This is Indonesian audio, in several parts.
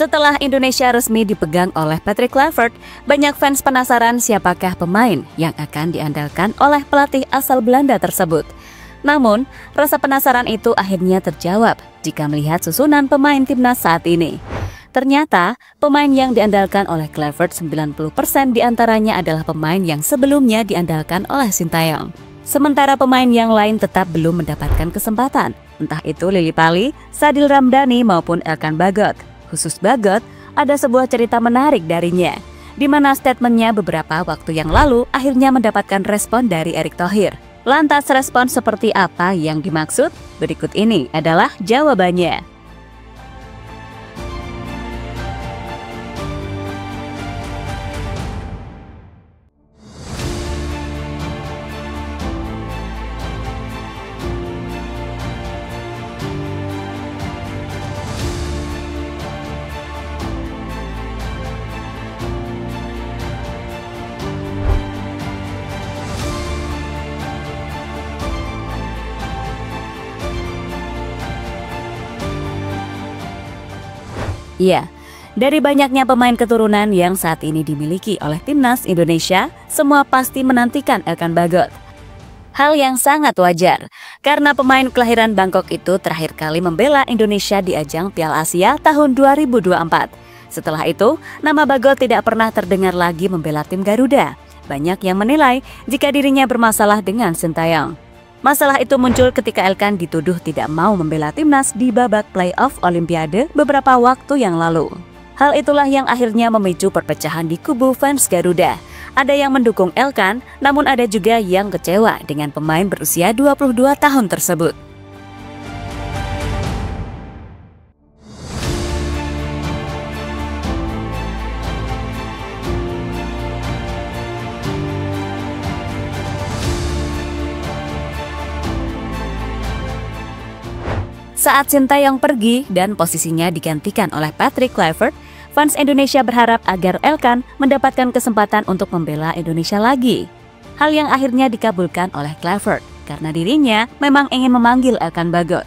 Setelah Indonesia resmi dipegang oleh Patrick Kluivert, banyak fans penasaran siapakah pemain yang akan diandalkan oleh pelatih asal Belanda tersebut. Namun, rasa penasaran itu akhirnya terjawab jika melihat susunan pemain timnas saat ini. Ternyata, pemain yang diandalkan oleh Kluivert 90% diantaranya adalah pemain yang sebelumnya diandalkan oleh Sintayong. Sementara pemain yang lain tetap belum mendapatkan kesempatan, entah itu Lily Pali, Sadil Ramdhani maupun Elkan Bagot. Khusus Bagot, ada sebuah cerita menarik darinya, di mana statementnya beberapa waktu yang lalu akhirnya mendapatkan respon dari Erick Thohir. Lantas respon seperti apa yang dimaksud? Berikut ini adalah jawabannya. Iya, dari banyaknya pemain keturunan yang saat ini dimiliki oleh timnas Indonesia, semua pasti menantikan Elkan Bagot. Hal yang sangat wajar, karena pemain kelahiran Bangkok itu terakhir kali membela Indonesia di ajang Piala Asia tahun 2024. Setelah itu, nama Bagot tidak pernah terdengar lagi membela tim Garuda. Banyak yang menilai jika dirinya bermasalah dengan Sintayong. Masalah itu muncul ketika Elkan dituduh tidak mau membela timnas di babak playoff Olimpiade beberapa waktu yang lalu. Hal itulah yang akhirnya memicu perpecahan di kubu fans Garuda. Ada yang mendukung Elkan, namun ada juga yang kecewa dengan pemain berusia 22 tahun tersebut. Saat Sintayong pergi dan posisinya digantikan oleh Patrick Kluivert, fans Indonesia berharap agar Elkan mendapatkan kesempatan untuk membela Indonesia lagi. Hal yang akhirnya dikabulkan oleh Kluivert karena dirinya memang ingin memanggil Elkan Bagot.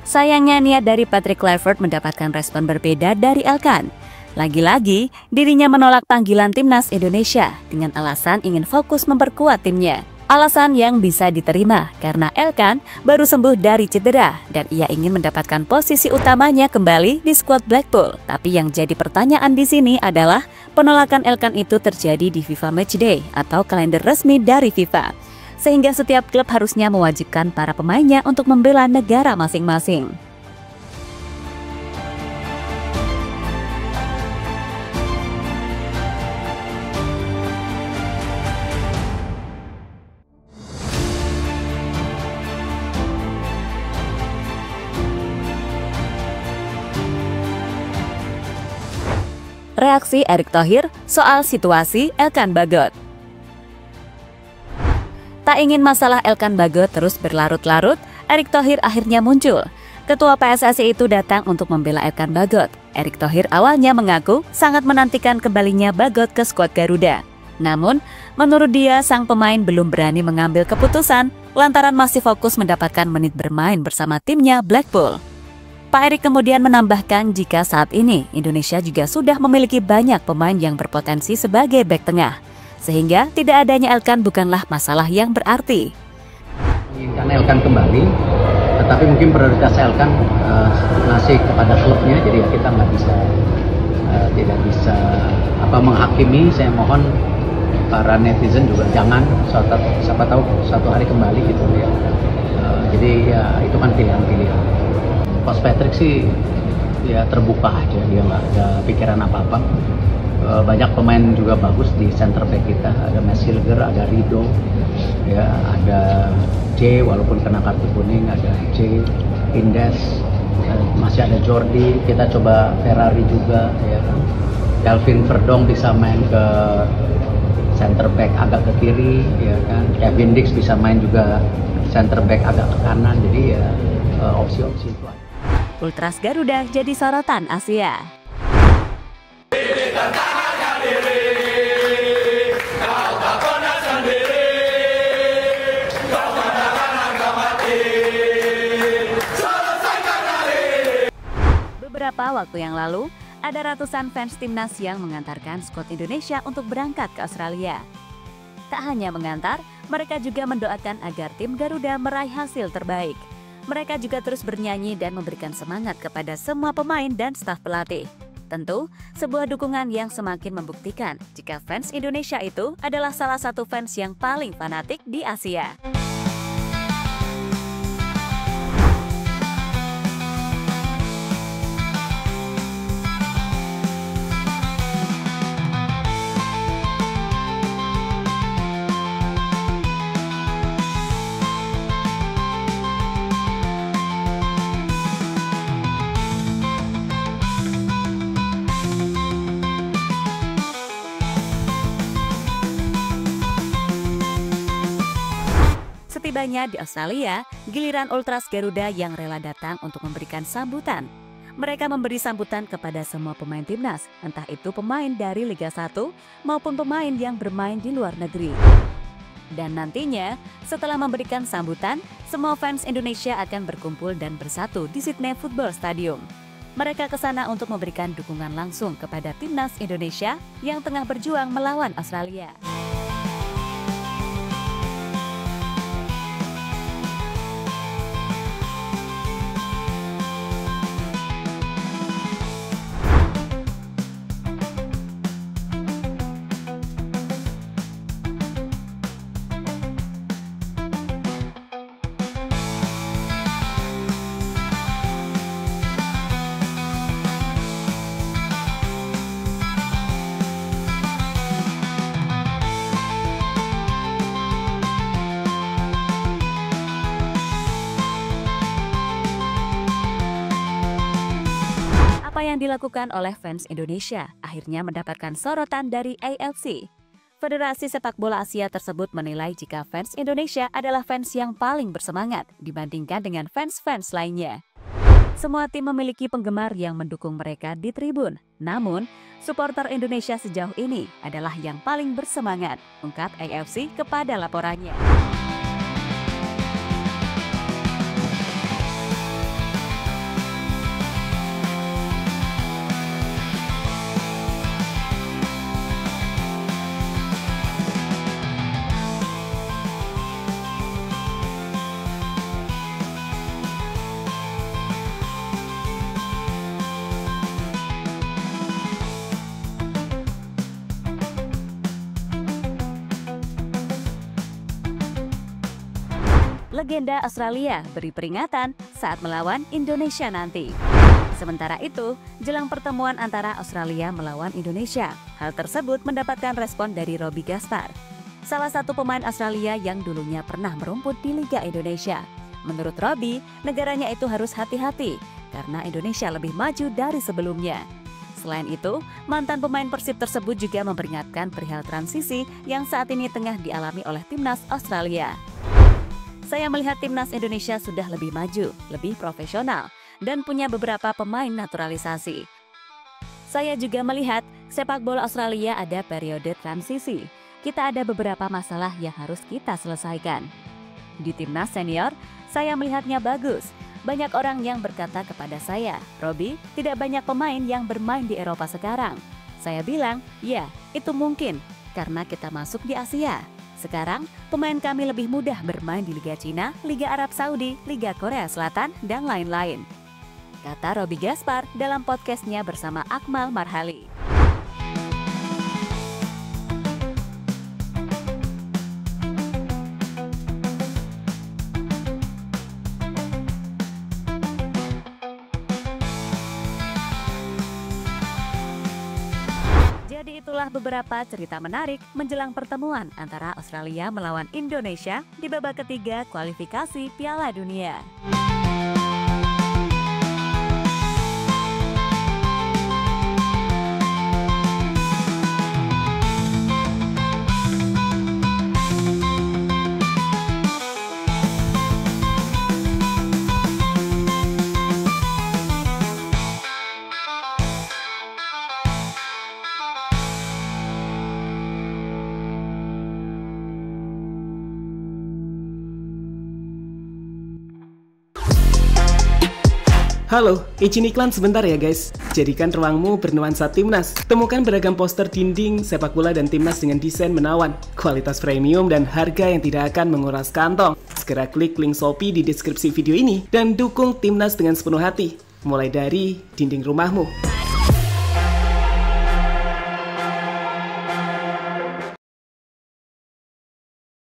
Sayangnya niat dari Patrick Kluivert mendapatkan respon berbeda dari Elkan. Lagi-lagi, dirinya menolak panggilan timnas Indonesia dengan alasan ingin fokus memperkuat timnya. Alasan yang bisa diterima karena Elkan baru sembuh dari cedera dan ia ingin mendapatkan posisi utamanya kembali di skuad Blackpool. Tapi yang jadi pertanyaan di sini adalah penolakan Elkan itu terjadi di FIFA Matchday atau kalender resmi dari FIFA. Sehingga setiap klub harusnya mewajibkan para pemainnya untuk membela negara masing-masing. Reaksi Erick Thohir soal situasi Elkan Bagot. Tak ingin masalah Elkan Bagot terus berlarut-larut, Erick Thohir akhirnya muncul. Ketua PSSI itu datang untuk membela Elkan Bagot. Erick Thohir awalnya mengaku sangat menantikan kembalinya Bagot ke skuad Garuda. Namun, menurut dia sang pemain belum berani mengambil keputusan lantaran masih fokus mendapatkan menit bermain bersama timnya Blackpool. Pak Erick kemudian menambahkan jika saat ini Indonesia juga sudah memiliki banyak pemain yang berpotensi sebagai bek tengah, sehingga tidak adanya Elkan bukanlah masalah yang berarti. Menginginkan Elkan kembali, tetapi mungkin prioritas Elkan masih kepada klubnya, jadi ya kita tidak bisa menghakimi. Saya mohon para netizen juga jangan, siapa tahu suatu hari kembali gitu ya. Jadi ya itu kan pilihan-pilihan. Coach Patrick sih ya terbuka aja, dia nggak ada pikiran apa-apa. Banyak pemain juga bagus di center back kita, ada Mesilger, ada Rido, ya ada J walaupun kena kartu kuning, ada J, Indes, masih ada Jordi, kita coba Ferrari juga, ya kan. Kelvin Verdong bisa main ke center back agak ke kiri, ya kan. Kevin Dix bisa main juga center back agak ke kanan, jadi ya opsi-opsi itu ada. Ultras Garuda jadi sorotan Asia. Beberapa waktu yang lalu, ada ratusan fans timnas yang mengantarkan skuad Indonesia untuk berangkat ke Australia. Tak hanya mengantar, mereka juga mendoakan agar tim Garuda meraih hasil terbaik. Mereka juga terus bernyanyi dan memberikan semangat kepada semua pemain dan staf pelatih. Tentu, sebuah dukungan yang semakin membuktikan jika fans Indonesia itu adalah salah satu fans yang paling fanatik di Asia. Setibanya di Australia, giliran Ultras Garuda yang rela datang untuk memberikan sambutan. Mereka memberi sambutan kepada semua pemain timnas, entah itu pemain dari Liga 1 maupun pemain yang bermain di luar negeri. Dan nantinya, setelah memberikan sambutan, semua fans Indonesia akan berkumpul dan bersatu di Sydney Football Stadium. Mereka ke sana untuk memberikan dukungan langsung kepada timnas Indonesia yang tengah berjuang melawan Australia. Apa yang dilakukan oleh fans Indonesia akhirnya mendapatkan sorotan dari AFC. Federasi Sepak Bola Asia tersebut menilai jika fans Indonesia adalah fans yang paling bersemangat dibandingkan dengan fans-fans lainnya. Semua tim memiliki penggemar yang mendukung mereka di tribun. Namun, supporter Indonesia sejauh ini adalah yang paling bersemangat, ungkap AFC kepada laporannya. Legenda Australia beri peringatan saat melawan Indonesia nanti. Sementara itu, jelang pertemuan antara Australia melawan Indonesia, hal tersebut mendapatkan respon dari Robby Gaspar, salah satu pemain Australia yang dulunya pernah merumput di Liga Indonesia. Menurut Robby, negaranya itu harus hati-hati karena Indonesia lebih maju dari sebelumnya. Selain itu, mantan pemain Persib tersebut juga memperingatkan perihal transisi yang saat ini tengah dialami oleh timnas Australia. Saya melihat timnas Indonesia sudah lebih maju, lebih profesional, dan punya beberapa pemain naturalisasi. Saya juga melihat sepak bola Australia ada periode transisi. Kita ada beberapa masalah yang harus kita selesaikan. Di timnas senior, saya melihatnya bagus. Banyak orang yang berkata kepada saya, Robby, tidak banyak pemain yang bermain di Eropa sekarang. Saya bilang, ya, itu mungkin, karena kita masuk di Asia. Sekarang, pemain kami lebih mudah bermain di Liga Cina, Liga Arab Saudi, Liga Korea Selatan, dan lain-lain. Kata Robby Gaspar dalam podcastnya bersama Akmal Marhali. Jadi itulah beberapa cerita menarik menjelang pertemuan antara Australia melawan Indonesia di babak ketiga kualifikasi Piala Dunia. Halo, izin iklan sebentar ya guys. Jadikan ruangmu bernuansa timnas. Temukan beragam poster dinding, sepak bola dan timnas dengan desain menawan, kualitas premium dan harga yang tidak akan menguras kantong. Segera klik link Shopee di deskripsi video ini dan dukung timnas dengan sepenuh hati. Mulai dari dinding rumahmu.